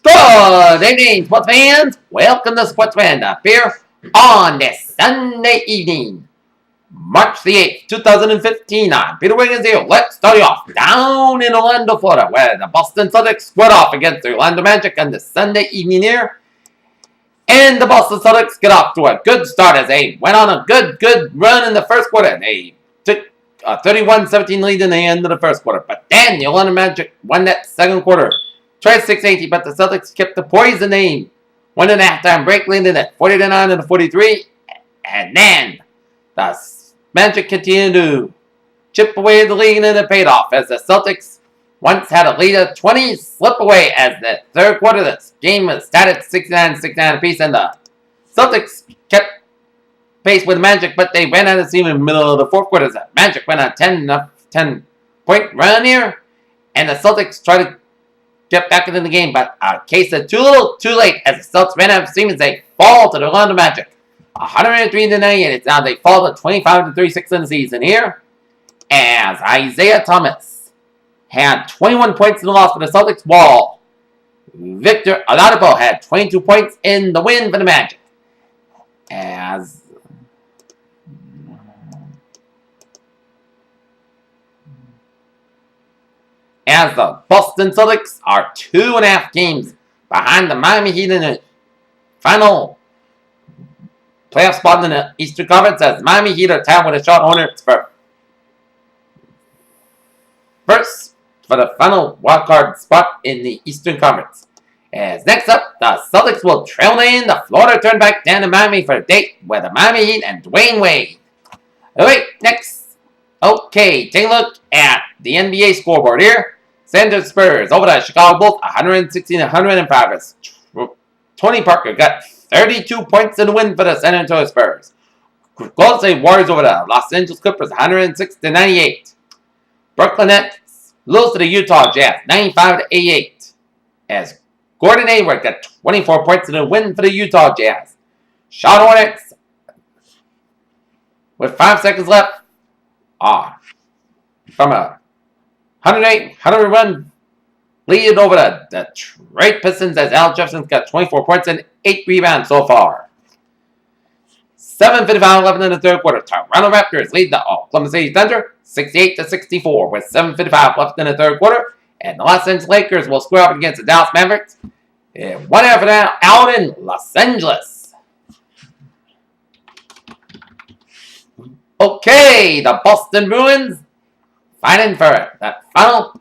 Good evening, sports fans. Welcome to Sports Roundup here on this Sunday evening, March the 8th, 2015. I'm Peter Wiggins here. Let's start you off down in Orlando, Florida, where the Boston Celtics squared off against the Orlando Magic on this Sunday evening here. And the Boston Celtics get off to a good start as they went on a good run in the first quarter. They took a 31-17 lead in the end of the first quarter. But then the Orlando Magic won that second quarter. Tried 6-80, but the Celtics kept the poison aim. Won an halftime break, leading at 40-9 and 43. And then the Magic continued to chip away the lead, and it paid off as the Celtics once had a lead of 20 slip away as the third quarter. This game was started 69 apiece, and the Celtics kept pace with the Magic, but they ran out of steam in the middle of the fourth quarter. The Magic went on a 10-point run here, and the Celtics tried to get back into the game, but a case of too little, too late, as the Celtics ran out of steam as they fall to the Orlando Magic. 103-98. It's now they fall to 25-36 in the season here, as Isaiah Thomas had 21 points in the loss for the Celtics, while Victor Oladipo had 22 points in the win for the Magic. As the Boston Celtics are 2.5 games behind the Miami Heat in the final playoff spot in the Eastern Conference, as Miami Heat are tied with the Charlotte Hornets for the final wildcard spot in the Eastern Conference. As next up, the Celtics will trail in the Florida turn back down to Miami for a date with the Miami Heat and Dwayne Wade. Alright, next. Okay, take a look at the NBA scoreboard here. San Antonio Spurs over the Chicago Bulls, 116-105. Tony Parker got 32 points in the win for the San Antonio Spurs. Golden State Warriors over the Los Angeles Clippers, 106-98. Brooklyn Nets lose to the Utah Jazz, 95-88. As Gordon Hayward got 24 points in the win for the Utah Jazz. Charlotte Hornets, with 5 seconds left, from a 100 run lead over the Detroit Pistons, as Al Jefferson's got 24 points and 8 rebounds so far. 7:55 left in the third quarter. Toronto Raptors lead the Oklahoma City Thunder 68-64 with 7:55 left in the third quarter. And the Los Angeles Lakers will square up against the Dallas Mavericks 1 hour now out in Los Angeles. Okay, the Boston Bruins fighting for that final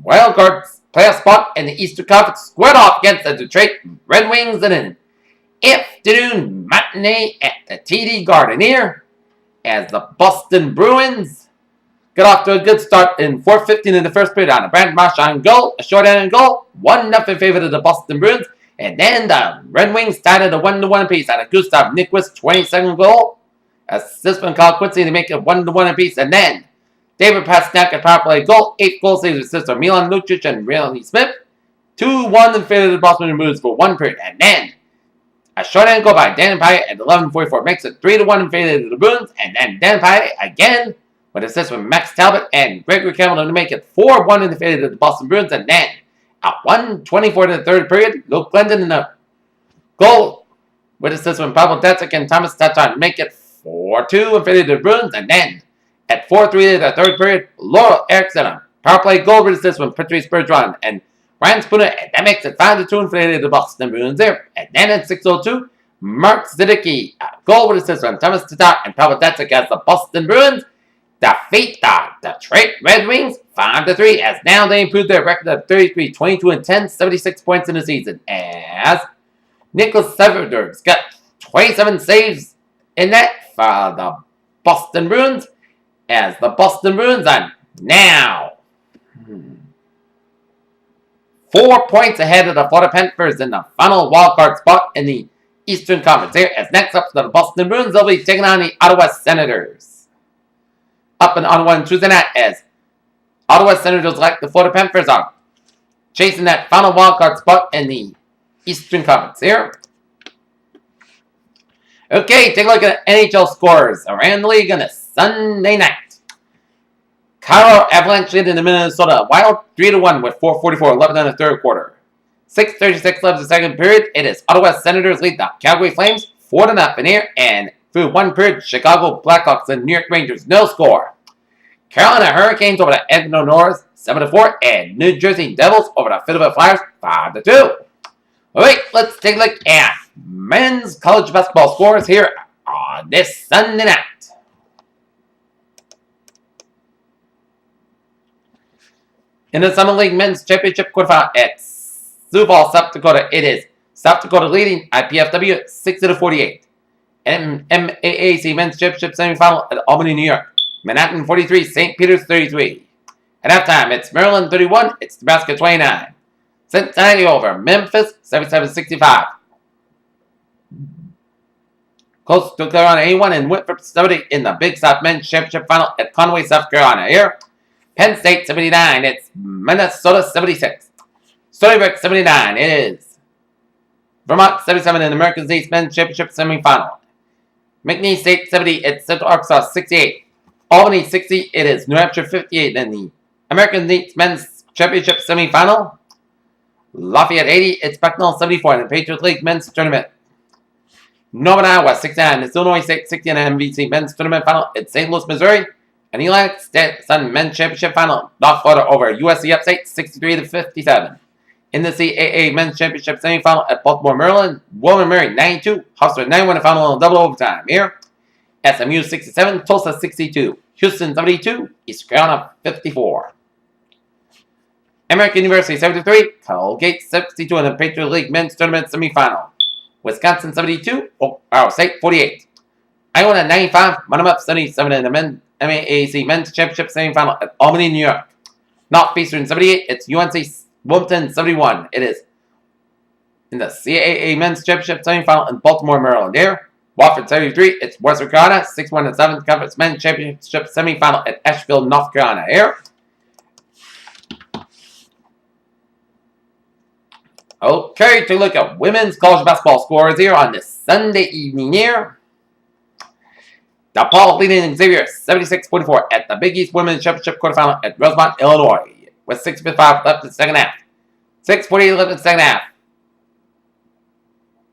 wildcard playoff spot in the Eastern Conference, squared off against the Detroit Red Wings in an afternoon matinee at the TD Garden here, as the Boston Bruins got off to a good start in 4:15 in the first period on a Brandon Marchand goal, a shorthanded goal, 1-0 favor to the Boston Bruins, and then the Red Wings started a 1-1 apiece on a Gustav Nyquist 22nd goal. Assist from Kyle Quincy to make it 1-1 apiece, and then David Pastrnak a power play goal, 8 goal saves assists from Milan Lucic and Riley Smith, 2-1 in favor of the Boston Bruins for 1 period, and then a short-handed goal by Dan Pyatt at 11:44 makes it 3-1 in favor of the Bruins, and then Dan Pyatt again with assists from Max Talbot and Gregory Campbell to make it 4-1 in favor of the Boston Bruins, and then at 1:24 in the third period, Luke Glendon in the goal with assists from Pavel Datsyuk and Thomas Tatar to make it 4-2 in favor of the Bruins, and then at 4:03 in the third period, Laurel Erickson a power play goal with assists from Patrice Bergeron and Ryan Spooner, and that makes it 5-2 in favor of the Boston Bruins there. And then at 6:02, Mark Zidicki a goal with assists from Thomas Tatar and Pavel Datsyuk as the Boston Bruins defeat the Detroit Red Wings 5-3, as now they improved their record of 33-22-10, 76 points in the season, as Nicholas Severberg's got 27 saves in that for the Boston Bruins, as the Boston Bruins are now 4 points ahead of the Florida Panthers in the final wildcard spot in the Eastern Conference here, as next up to the Boston Bruins, they'll be taking on the Ottawa Senators up in Ottawa on Tuesday night, as Ottawa Senators, like the Florida Panthers, are chasing that final wildcard spot in the Eastern Conference here. Okay, take a look at NHL scores around the league on a Sunday night. Colorado Avalanche lead in the Minnesota Wild 3-1 with 4:44 left in the third quarter. 6:36 left in the second period. It is Ottawa Senators lead the Calgary Flames 4-0 here, and through one period, Chicago Blackhawks and New York Rangers no score. Carolina Hurricanes over the Edmonton Oilers 7-4, and New Jersey Devils over the Philadelphia Flyers 5-2. Alright, let's take a look at men's college basketball scores here on this Sunday night. In the Summer League Men's Championship quarterfinal at Sioux Falls, South Dakota, it is South Dakota leading IPFW 60-48. MAAC Men's Championship semifinal at Albany, New York. Manhattan 43, St. Peter's 33. At halftime, it's Maryland 31, it's Nebraska 29. Cincinnati over Memphis 77-65. Coastal Carolina 81 and Winthrop 70 in the Big South Men's Championship final at Conway, South Carolina. Here, Penn State 79, it's Minnesota 76. Stony Brook 79 is Vermont 77 in the American States Men's Championship semifinal. McNeese State 70, it's Central Arkansas 68. Albany 60, it is New Hampshire 58 in the American States Men's Championship semifinal. Lafayette 80, it's Bucknell 74 in the Patriot League Men's Tournament. Northern Iowa 69, it's Illinois State 60 in the MVC Men's Tournament final. It's St. Louis, Missouri. And Atlantic Sun Men's Championship final, North Florida over USC Upstate 63-57. In the CAA Men's Championship semifinal at Baltimore, Maryland, William Mary 92, Hofstra 91 the final in double overtime. Here, SMU 67, Tulsa 62, Houston 72, East Carolina 54. American University 73, Colgate 62 in the Patriot League Men's Tournament semifinal. Wisconsin 72, Ohio State 48. Iowa 95, Monmouth 77 in the MAAC Men's Championship semifinal at Albany, New York. Northeastern 78, it's UNC Wilmington 71. It is in the CAA Men's Championship semifinal in Baltimore, Maryland. Here, Wofford 73, it's Western Carolina 6-1 and 7th Conference Men's Championship semifinal at Asheville, North Carolina. Here. Okay, take a look at women's college basketball scores here on this Sunday evening here. DePaul leading Xavier 76-44 at the Big East Women's Championship quarterfinal at Rosemont, Illinois, with 6:55 left in the second half. 6:48 left in the second half.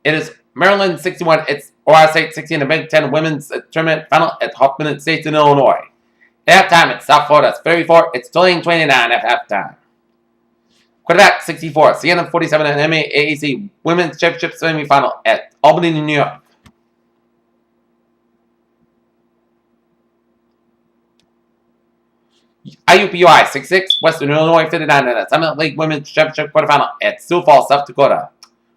It is Maryland 61. It's Ohio State 60 in the Big Ten Women's Tournament final at Hoffman State in Illinois. At halftime, it's South Florida 34. It's Tulane 29 at halftime. Quarterback 64. Siena 47 in the MAAC Women's Championship semifinal at Albany, New York. IUPUI 66, Western Illinois 59 in the Summit League Women's Championship quarterfinal at Sioux Falls, South Dakota.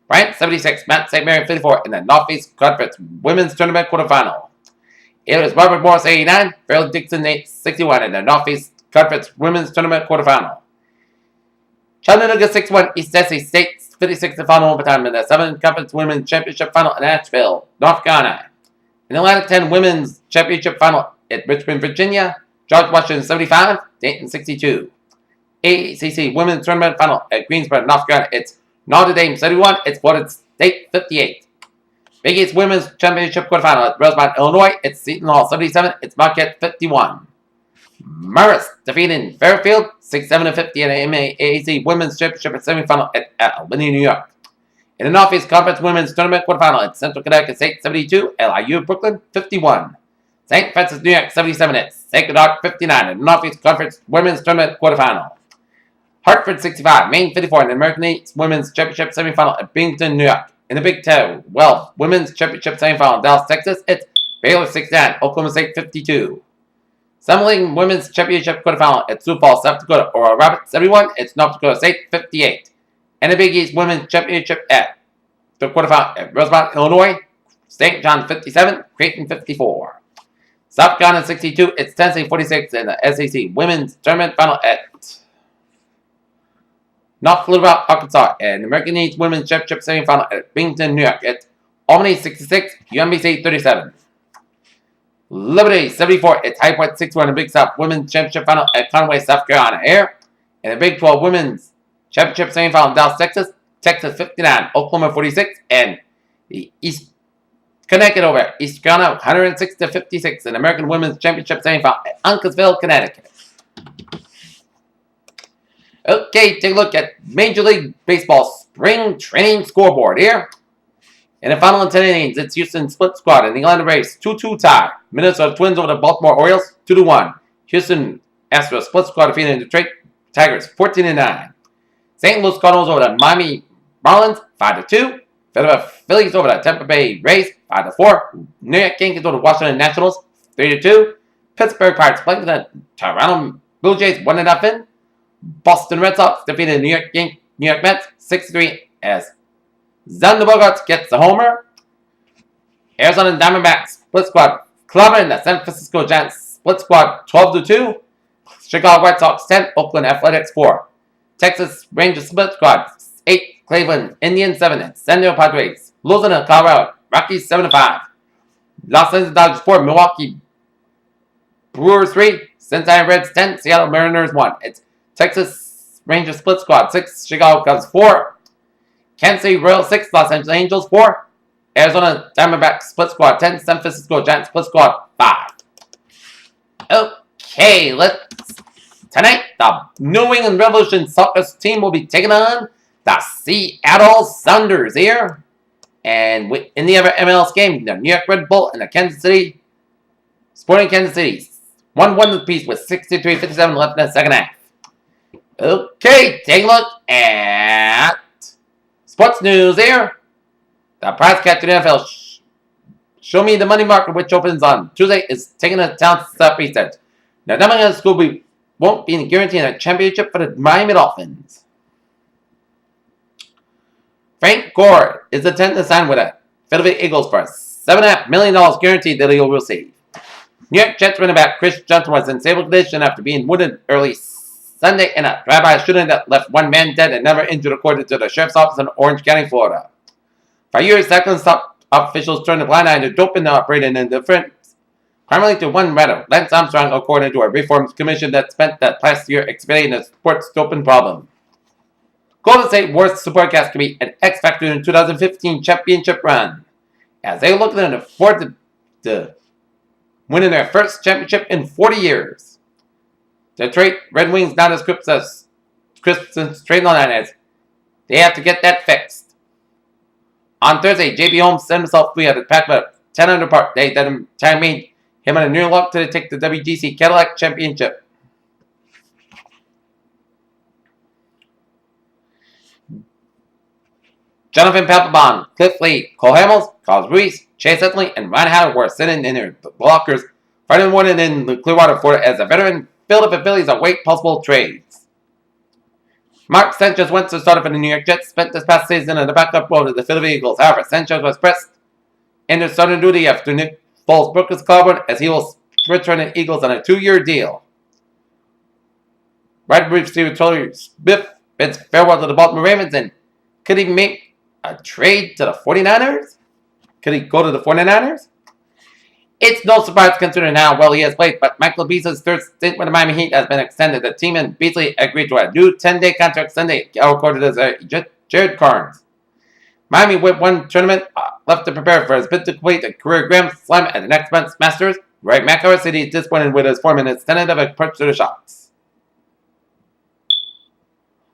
Bryant 76, Mount St. Mary 54 in the Northeast Conference Women's Tournament quarterfinal. It was Robert Morris 89, Farrell Dixon 61 in the Northeast Conference Women's Tournament quarterfinal. Chattanooga 61, East Tennessee State 56 in final overtime in the 7th Conference Women's Championship final in Asheville, North Carolina. In the Atlantic 10 Women's Championship final at Richmond, Virginia, George Washington 75, Dayton 62. ACC Women's Tournament Final at Greensboro, North Carolina. It's Notre Dame 71, it's Florida State 58. Big East Women's Championship quarterfinal at Rosemont, Illinois. It's Seton Hall 77, it's Marquette 51. Marist defeating Fairfield 67-50 in the MAAC Women's Championship semifinal at Albany, New York. In the Northeast Conference Women's Tournament quarterfinal at Central Connecticut State 72, LIU Brooklyn 51. St. Francis, New York 77 at Sacred Heart 59 in the Northeast Conference Women's Tournament quarterfinal. Hartford 65, Maine 54 in the American East Women's Championship semifinal at Binghamton, New York. In the Big 12 Women's Championship semifinal in Dallas, Texas, it's Baylor 69, Oklahoma State 52. Summer League Women's Championship quarterfinal at Sioux Falls, South Dakota, Oral Roberts 71, it's North Dakota State 58. And the Big East Women's Championship at the quarterfinal at Rosemont, Illinois, St. John 57, Creighton 54. South Carolina 62, it's Tennessee 46 in the SEC Women's Tournament Final at North Little Rock, Arkansas, and the American East Women's Championship Semifinal at Binghamton, New York. It's Albany 66, UMBC 37. Liberty 74, it's High Point 61 in the Big South Women's Championship Final at Conway, South Carolina. Here, in the Big 12 Women's Championship Semifinal in Dallas, Texas, Texas 59, Oklahoma 46, and the East Connecticut over East Carolina 106-56 in American Women's Championship semifinal at Uncasville, Connecticut. Okay, take a look at Major League Baseball Spring Training Scoreboard here. In the final 10 innings, it's Houston split squad in the Atlanta Braves 2-2 tie. Minnesota Twins over the Baltimore Orioles 2-1. Houston Astros split squad defeating the Detroit Tigers 14-9. St. Louis Cardinals over the Miami Marlins 5-2. Philadelphia Phillies over the Tampa Bay Rays 5-4. New York Yankees over the Washington Nationals 3-2. Pittsburgh Pirates playing the Toronto Blue Jays 1-0. Boston Red Sox defeated New York Mets 6-3 as Xander Bogaerts gets the homer. Arizona Diamondbacks split squad clobbering the San Francisco Giants split squad 12-2. Chicago White Sox 10, Oakland Athletics 4. Texas Rangers split squad 8, Cleveland Indians 7, and San Diego Padres losing to Colorado Rockies 7-5. Los Angeles Dodgers 4, Milwaukee Brewers 3, Cincinnati Reds 10, Seattle Mariners 1. It's Texas Rangers split squad 6, Chicago Cubs 4, Kansas City Royals 6, Los Angeles Angels 4, Arizona Diamondbacks split squad 10, San Francisco Giants split squad 5. Okay, tonight the New England Revolution soccer team will be taking on the Seattle Sounders here. And in the other MLS game, the New York Red Bull and the Kansas City Sporting Kansas City 1-1 apiece with 63:57 left in the second half. Okay, take a look at sports news here. The prize catch in the NFL. Show me the money market, which opens on Tuesday, is taking a town Southeastern. Now, Diamond School won't be guaranteeing a championship for the Miami Dolphins. Frank Gore is intended to sign with the Philadelphia Eagles for $7.5 million guaranteed that he'll receive. New York Jets running back Chris Johnson was in stable condition after being wounded early Sunday in a drive-by shooting that left one man dead and never injured, according to the sheriff's office in Orange County, Florida. For years, Cyclones top officials turned a blind eye to doping operating in indifference, primarily to one matter, Lance Armstrong, according to a reforms commission that spent that past year expediting the sports doping problem. Golden State Warriors Supercast could be an X factor in the 2015 championship run, as they look forward to winning their first championship in 40 years. The Detroit Red Wings not as crisp as trade line as they have to get that fixed. On Thursday, J.B. Holmes set himself free at the pack of 10 under par day that time made him on a near luck to take the WGC Cadillac Championship. Jonathan Papelbon, Cliff Lee, Cole Hamels, Carlos Ruiz, Chase Utley, and Ryan Howard were sitting in their lockers Friday morning in Clearwater, Florida, as a veteran Philadelphia Phillies await possible trades. Mark Sanchez went to start for the New York Jets, spent this past season in the backup role of the Philadelphia Eagles. However, Sanchez was pressed into starting duty after Nick Foles broke his collarbone, as he will return to the Eagles on a 2-year deal. Wide receiver Troy Smith bids farewell to the Baltimore Ravens, and could he make a trade to the 49ers? Could he go to the 49ers? It's no surprise considering how well he has played, but Michael Beasley's third stint with the Miami Heat has been extended. The team and Beasley agreed to a new 10-day contract Sunday, according to Jared Carnes. Miami with one tournament left to prepare for his bid to complete a career Grand Slam at the next month's Masters. Right, McElroy said he's disappointed with his form and his tentative approach to the shots.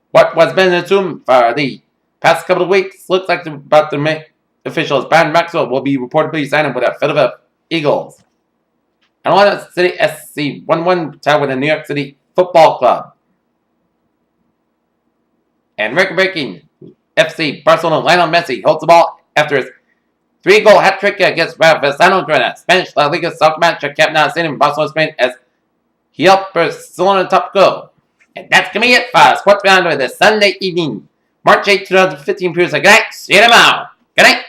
What was been assumed for the past couple of weeks looks like about the officials. Brian Maxwell will be reportedly signing with the Philadelphia Eagles. Atlanta City SC 1-1 tie with the New York City Football Club. And record-breaking FC Barcelona Lionel Messi holds the ball after his 3-goal hat-trick against Rafael Vazano during a Spanish La Liga soccer match at Camp Nou Stadium in Barcelona, Spain, as he helped Barcelona top goal. And that's going to be it for Sports Roundup this Sunday evening, March 8, 2015. Good night. See you tomorrow. Good night.